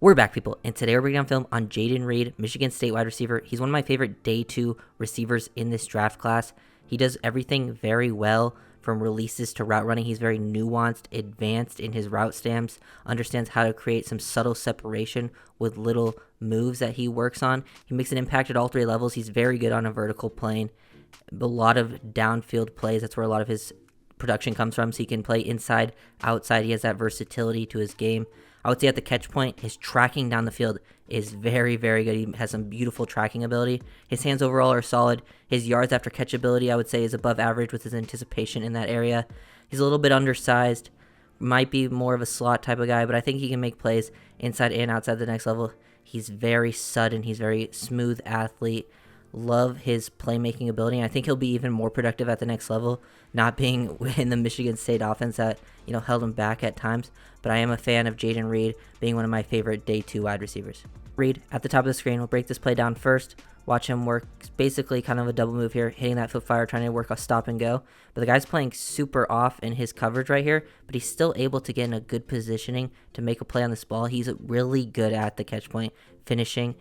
We're back, people, and today we're breaking down film on Jayden Reed, Michigan State wide receiver. He's one of my favorite day 2 receivers in this draft class. He does everything very well, from releases to route running. He's very nuanced, advanced in his route stamps, understands how to create some subtle separation with little moves that he works on. He makes an impact at all 3 levels. He's very good on a vertical plane. A lot of downfield plays, that's where a lot of his production comes from, so he can play inside, outside. He has that versatility to his game. I would say at the catch point, his tracking down the field is very, very good. He has some beautiful tracking ability. His hands overall are solid. His yards after catch ability, I would say, is above average with his anticipation in that area. He's a little bit undersized, might be more of a slot type of guy, but I think he can make plays inside and outside the next level. He's very sudden. He's very smooth athlete. Love his playmaking ability, and I think he'll be even more productive at the next level, not being in the Michigan State offense that, held him back at times. But I am a fan of Jayden Reed being one of my favorite day 2 wide receivers. Reed at the top of the screen. We'll break this play down first. Watch him work. Basically kind of a double move here, hitting that foot fire, trying to work a stop and go. But the guy's playing super off in his coverage right here, but he's still able to get in a good positioning to make a play on this ball. He's really good at the catch point, finishing.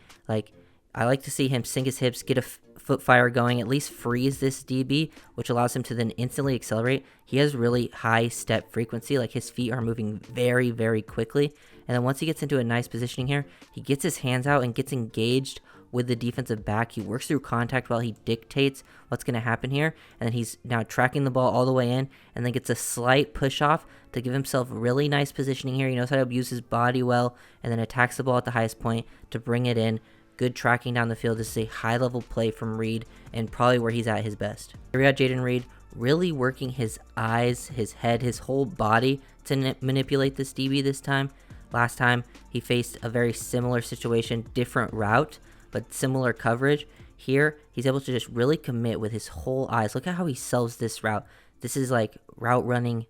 I like to see him sink his hips, get a foot fire going, at least freeze this DB, which allows him to then instantly accelerate. He has really high step frequency, like his feet are moving very, very quickly. And then once he gets into a nice positioning here, he gets his hands out and gets engaged with the defensive back. He works through contact while he dictates what's going to happen here. And then he's now tracking the ball all the way in and then gets a slight push off to give himself really nice positioning here. He knows how to use his body well and then attacks the ball at the highest point to bring it in. Good tracking down the field. This is a high-level play from Reed and probably where he's at his best. Here we got Jayden Reed really working his eyes, his head, his whole body to manipulate this DB this time. Last time, he faced a very similar situation, different route, but similar coverage. Here, he's able to just really commit with his whole eyes. Look at how he sells this route. This is like route running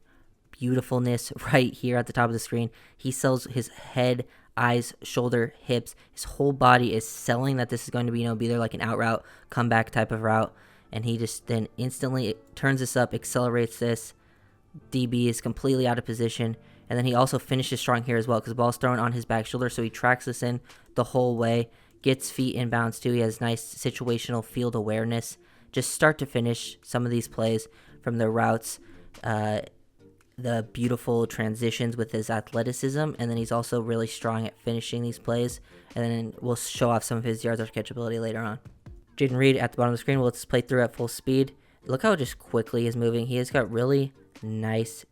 beautifulness right here at the top of the screen. He sells his head, eyes, shoulder, hips. His whole body is selling that this is going to be, be there like an out route, comeback type of route. And he just then instantly turns this up, accelerates this. DB is completely out of position. And then he also finishes strong here as well because the ball's thrown on his back shoulder. So he tracks this in the whole way. Gets feet inbounds too. He has nice situational field awareness. Just start to finish some of these plays from the routes. The beautiful transitions with his athleticism, and then he's also really strong at finishing these plays, and then we'll show off some of his yards after catch ability later on. Jayden Reed at the bottom of the screen. Let's play through at full speed. Look how just quickly he's moving. He has got really nice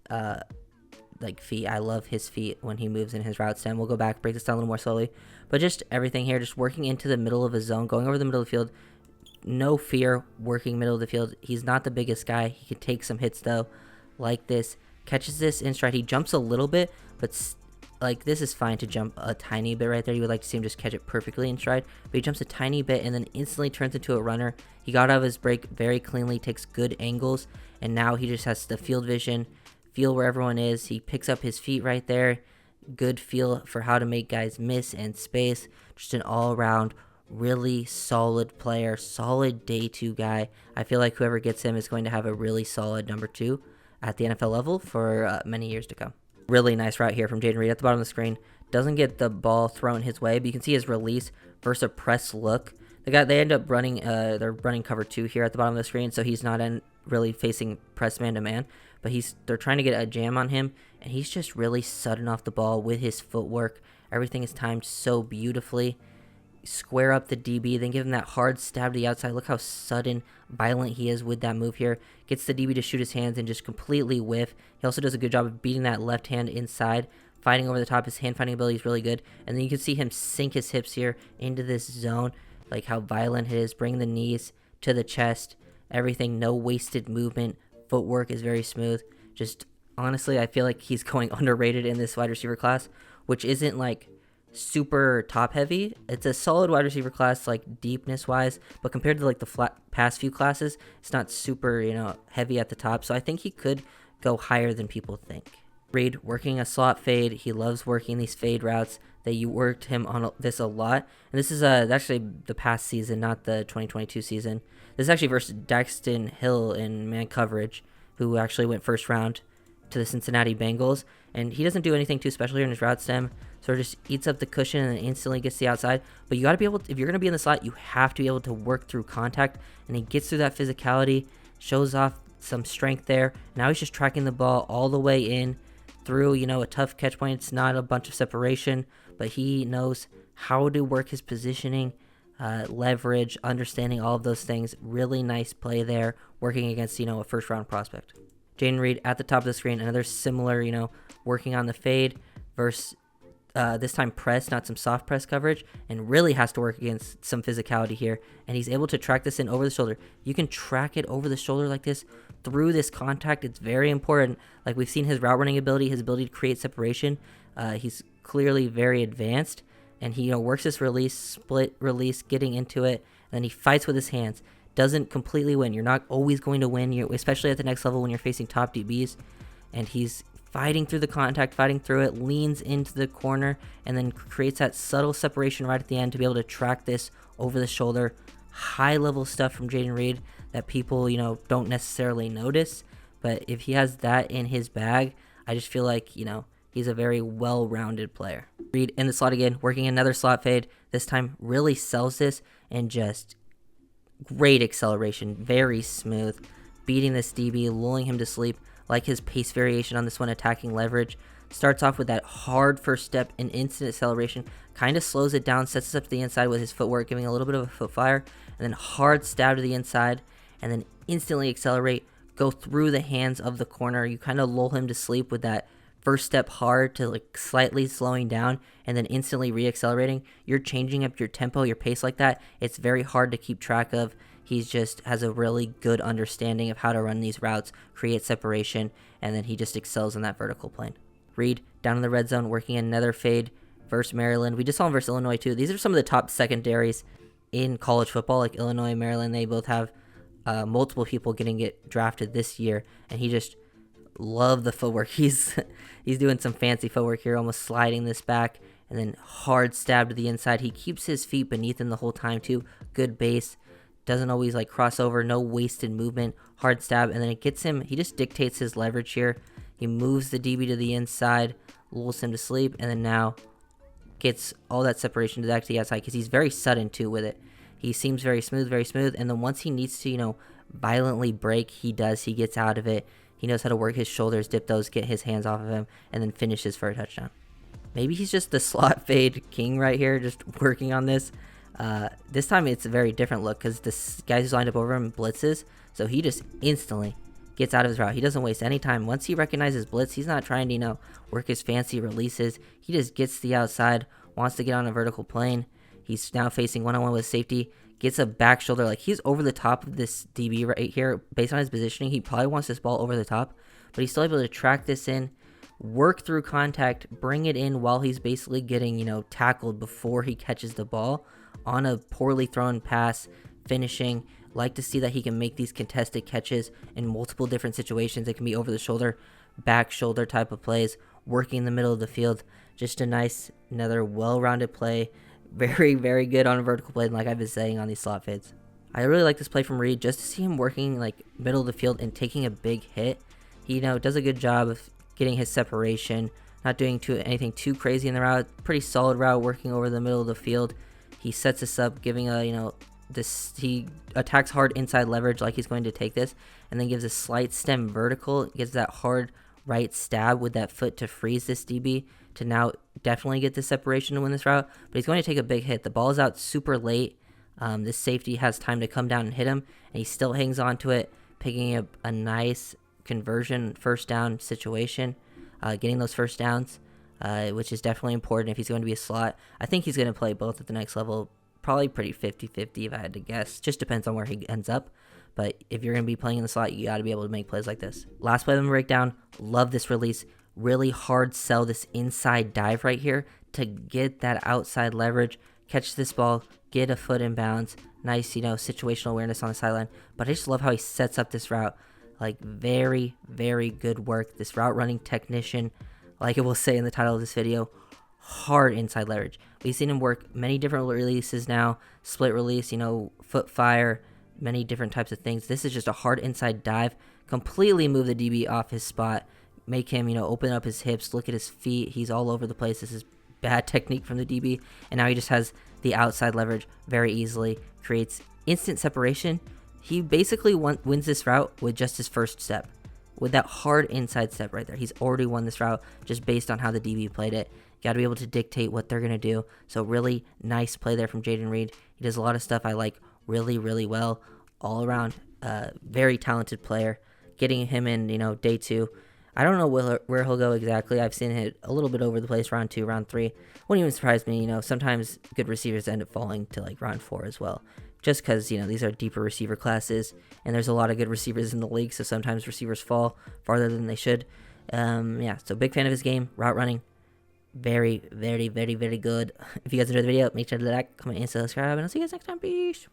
feet. I love his feet when he moves in his route stem. We'll go back, break this down a little more slowly, but just everything here, just working into the middle of a zone, going over the middle of the field. No fear working middle of the field. He's not the biggest guy. He can take some hits though, like this. Catches this in stride. He jumps a little bit, but this is fine to jump a tiny bit right there. You would like to see him just catch it perfectly in stride, but he jumps a tiny bit and then instantly turns into a runner. He got out of his break very cleanly, takes good angles, and now he just has the field vision, feel where everyone is. He picks up his feet right there. Good feel for how to make guys miss and space. Just an all-around really solid player, solid day 2 guy. I feel like whoever gets him is going to have a really solid number 2 at the NFL level for many years to come. Really nice route here from Jayden Reed at the bottom of the screen. Doesn't get the ball thrown his way, but you can see his release versus a press look. They end up running, they're running cover 2 here at the bottom of the screen, so he's not really facing press man-to-man, but they're trying to get a jam on him, and he's just really sudden off the ball with his footwork. Everything is timed so beautifully. Square up the DB, then give him that hard stab to the outside. Look how sudden, violent he is with that move here. Gets the DB to shoot his hands and just completely whiff. He also does a good job of beating that left hand inside, fighting over the top. His hand fighting ability is really good. And then you can see him sink his hips here into this zone, like how violent it is. Bring the knees to the chest. Everything, no wasted movement. Footwork is very smooth. Just honestly, I feel like he's going underrated in this wide receiver class, which isn't like super top heavy. It's a solid wide receiver class, like deepness wise, but compared to like the past few classes, it's not super heavy at the top. So I think he could go higher than people think. Reed working a slot fade. He loves working these fade routes. That you worked him on this a lot, and this is actually the past season, not the 2022 season. This is actually versus Daxton Hill in man coverage, who actually went first round to the Cincinnati Bengals, and he doesn't do anything too special here in his route stem. Sort of just eats up the cushion and then instantly gets to the outside. But you got to be able to, if you're going to be in the slot, you have to be able to work through contact. And he gets through that physicality, shows off some strength there. Now he's just tracking the ball all the way in through, a tough catch point. It's not a bunch of separation, but he knows how to work his positioning, leverage, understanding all of those things. Really nice play there, working against, a first-round prospect. Jayden Reed at the top of the screen, another similar, working on the fade versus this time press, not some soft press coverage, and really has to work against some physicality here. And he's able to track this in over the shoulder. You can track it over the shoulder like this through this contact. It's very important. Like we've seen his route running ability, his ability to create separation. He's clearly very advanced, and he works this release, split release, getting into it, and then he fights with his hands. Doesn't completely win. You're not always going to win, especially at the next level when you're facing top DBs. And he's fighting through the contact, fighting through it, leans into the corner, and then creates that subtle separation right at the end to be able to track this over the shoulder. High level stuff from Jayden Reed that people, don't necessarily notice. But if he has that in his bag, I just feel like, he's a very well-rounded player. Reed in the slot again, working another slot fade. This time really sells this and just great acceleration, very smooth, beating this DB, lulling him to sleep. Like his pace variation on this one, attacking leverage. Starts off with that hard first step and instant acceleration. Kind of slows it down, sets us up to the inside with his footwork, giving a little bit of a foot fire. And then hard stab to the inside. And then instantly accelerate. Go through the hands of the corner. You kind of lull him to sleep with that first step hard to slightly slowing down. And then instantly re-accelerating. You're changing up your tempo, your pace like that. It's very hard to keep track of. He just has a really good understanding of how to run these routes, create separation, and then he just excels in that vertical plane. Reed down in the red zone, working another fade versus Maryland. We just saw him versus Illinois too. These are some of the top secondaries in college football, like Illinois, Maryland. They both have multiple people getting drafted this year, and he just loved the footwork. He's doing some fancy footwork here, almost sliding this back, and then hard stab to the inside. He keeps his feet beneath him the whole time too. Good base. Doesn't always cross over, no wasted movement, hard stab, and then it gets him, he just dictates his leverage here. He moves the DB to the inside, lulls him to sleep, and then now gets all that separation to the outside because he's very sudden too with it. He seems very smooth, and then once he needs to, violently break, he does. He gets out of it. He knows how to work his shoulders, dip those, get his hands off of him, and then finishes for a touchdown. Maybe he's just the slot fade king right here, just working on this. This time it's a very different look because this guy who's lined up over him blitzes, so he just instantly gets out of his route. He doesn't waste any time. Once he recognizes blitz, he's not trying to, work his fancy releases. He just gets to the outside, wants to get on a vertical plane. He's now facing one-on-one with safety, gets a back shoulder. Like, he's over the top of this DB right here. Based on his positioning, he probably wants this ball over the top, but he's still able to track this in, work through contact, bring it in while he's basically getting, tackled before he catches the ball on a poorly thrown pass, finishing. Like to see that he can make these contested catches in multiple different situations. It can be over the shoulder, back shoulder type of plays, working in the middle of the field. Just a nice, another well-rounded play. Very, very good on a vertical play, like I've been saying on these slot fades. I really like this play from Reed, just to see him working middle of the field and taking a big hit. He, does a good job of getting his separation, not doing anything too crazy in the route. Pretty solid route, working over the middle of the field. He sets us up, giving a, he attacks hard inside leverage like he's going to take this, and then gives a slight stem vertical, gives that hard right stab with that foot to freeze this DB to now definitely get the separation to win this route, but he's going to take a big hit. The ball is out super late. This safety has time to come down and hit him, and he still hangs on to it, picking up a nice conversion first down situation, getting those first downs. Which is definitely important if he's going to be a slot. I think he's going to play both at the next level. Probably pretty 50-50 if I had to guess. Just depends on where he ends up. But if you're going to be playing in the slot, you got to be able to make plays like this. Last play of the breakdown. Love this release. Really hard sell this inside dive right here to get that outside leverage. Catch this ball. Get a foot in bounds. Nice, situational awareness on the sideline. But I just love how he sets up this route. Very, very good work. This route running technician. Like it will say in the title of this video, hard inside leverage. We've seen him work many different releases now, split release, foot fire, many different types of things. This is just a hard inside dive, completely move the DB off his spot, make him, open up his hips, look at his feet. He's all over the place. This is bad technique from the DB. And now he just has the outside leverage very easily, creates instant separation. He basically wins this route with just his first step. With that hard inside step right there, he's already won this route just based on how the DB played it. Got to be able to dictate what they're going to do. So really nice play there from Jayden Reed. He does a lot of stuff I like really, really well. All around, very talented player. Getting him in, day 2. I don't know where he'll go exactly. I've seen it a little bit over the place, round 2, round 3. Wouldn't even surprise me. Sometimes good receivers end up falling to like round 4 as well. Just because, these are deeper receiver classes, and there's a lot of good receivers in the league, so sometimes receivers fall farther than they should. So big fan of his game. Route running, very, very, very, very good. If you guys enjoyed the video, make sure to like, comment, and subscribe, and I'll see you guys next time. Peace.